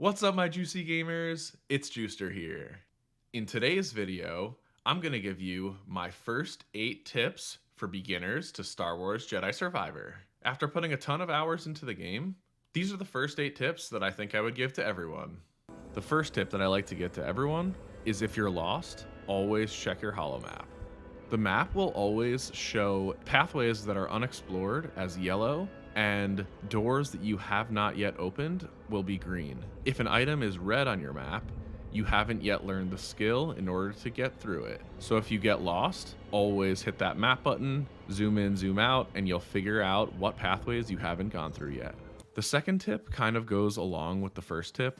What's up, my juicy gamers? It's Juicer here. In today's video, I'm going to give you my first 8 tips for beginners to Star Wars Jedi Survivor. After putting a ton of hours into the game, these are the first 8 tips that I think I would give to everyone. The first tip that I like to give to everyone is if you're lost, always check your holomap. The map will always show pathways that are unexplored as yellow, and doors that you have not yet opened will be green. If an item is red on your map, you haven't yet learned the skill in order to get through it. So if you get lost, always hit that map button, zoom in, zoom out, and you'll figure out what pathways you haven't gone through yet. The second tip kind of goes along with the first tip.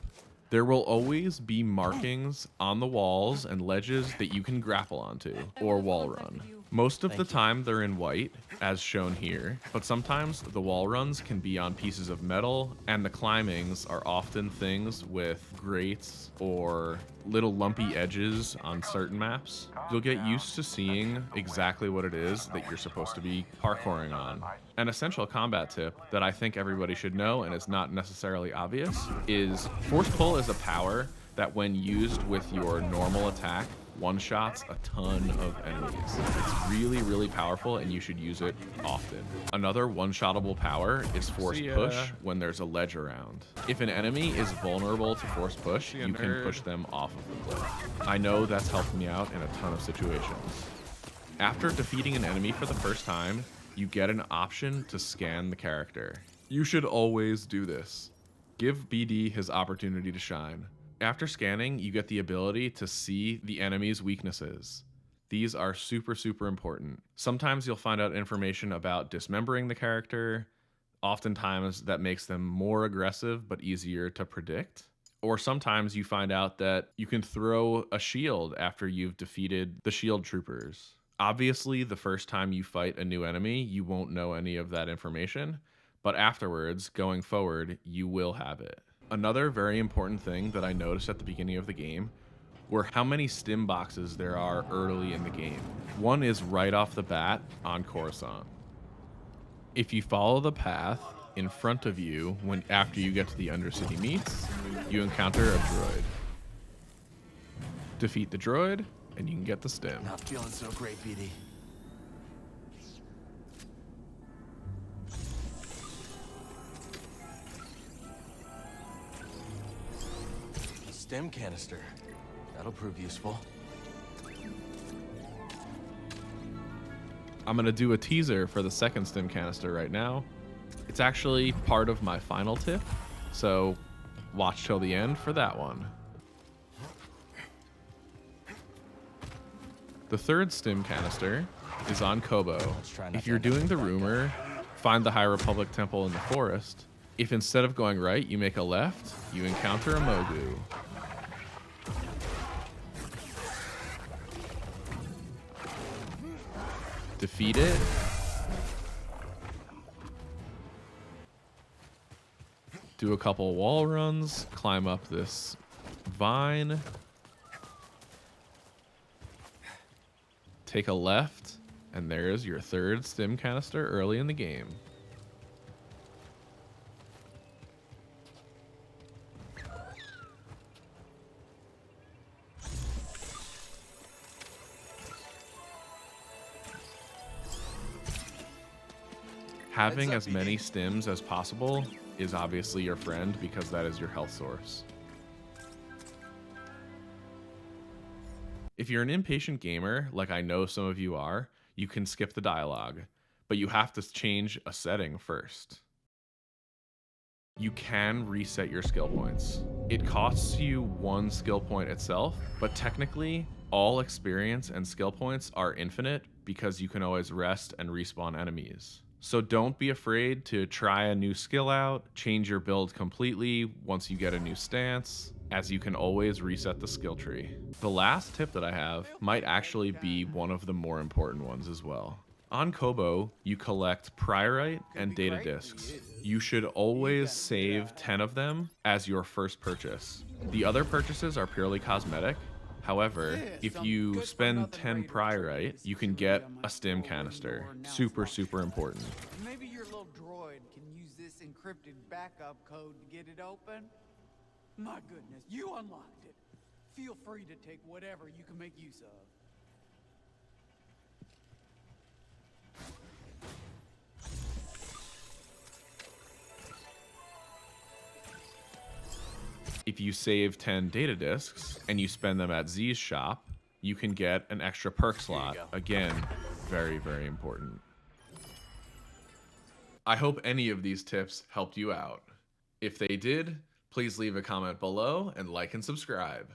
There will always be markings on the walls and ledges that you can grapple onto or wall run. Most of the time they're in white, as shown here, but sometimes the wall runs can be on pieces of metal, and the climbings are often things with grates or little lumpy edges on certain maps. You'll get used to seeing exactly what it is that you're supposed to be parkouring on. An essential combat tip that I think everybody should know, and is not necessarily obvious, is force pull is a power that when used with your normal attack, one-shots a ton of enemies. It's really, really powerful, and you should use it often. Another one-shottable power is force push when there's a ledge around. If an enemy is vulnerable to force push, you can push them off of the cliff. I know that's helped me out in a ton of situations. After defeating an enemy for the first time, you get an option to scan the character. You should always do this. Give BD his opportunity to shine. After scanning, you get the ability to see the enemy's weaknesses. These are super, super important. Sometimes you'll find out information about dismembering the character. Oftentimes that makes them more aggressive but easier to predict. Or sometimes you find out that you can throw a shield after you've defeated the shield troopers. Obviously, the first time you fight a new enemy, you won't know any of that information, but afterwards, going forward, you will have it. Another very important thing that I noticed at the beginning of the game were how many stim boxes there are early in the game. One is right off the bat on Coruscant. If you follow the path in front of you after you get to the Undercity meets, you encounter a droid. Defeat the droid, and you can get the stim. Not feeling so great, BD. Stim canister. That'll prove useful. I'm gonna do a teaser for the second stim canister right now. It's actually part of my final tip, so watch till the end for that one. The third stim canister is on Kobo. If you're doing the rumor, find the High Republic temple in the forest. If instead of going right, you make a left, you encounter a Mogu. Defeat it. Do a couple wall runs, climb up this vine. Take a left, and there's your third stim canister early in the game. Having as many stims as possible is obviously your friend because that is your health source. If you're an impatient gamer, like I know some of you are, you can skip the dialogue, but you have to change a setting first. You can reset your skill points. It costs you 1 skill point itself, but technically, all experience and skill points are infinite because you can always rest and respawn enemies. So don't be afraid to try a new skill out, change your build completely once you get a new stance, as you can always reset the skill tree. The last tip that I have might actually be one of the more important ones as well. On Kobo, you collect Priorite and data discs. You should always save 10 of them as your first purchase. The other purchases are purely cosmetic. However, if you spend 10 Priorite, you can get a stim canister. Super, super important. Maybe your little droid can use this encrypted backup code to get it open? My goodness, you unlocked it. Feel free to take whatever you can make use of. If you save 10 data disks and you spend them at Z's shop, you can get an extra perk slot. go. Again, very, very important. I hope any of these tips helped you out. If they did, please leave a comment below and like and subscribe.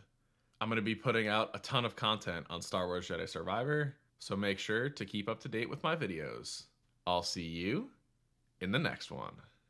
I'm going to be putting out a ton of content on Star Wars Jedi Survivor, so make sure to keep up to date with my videos. I'll see you in the next one.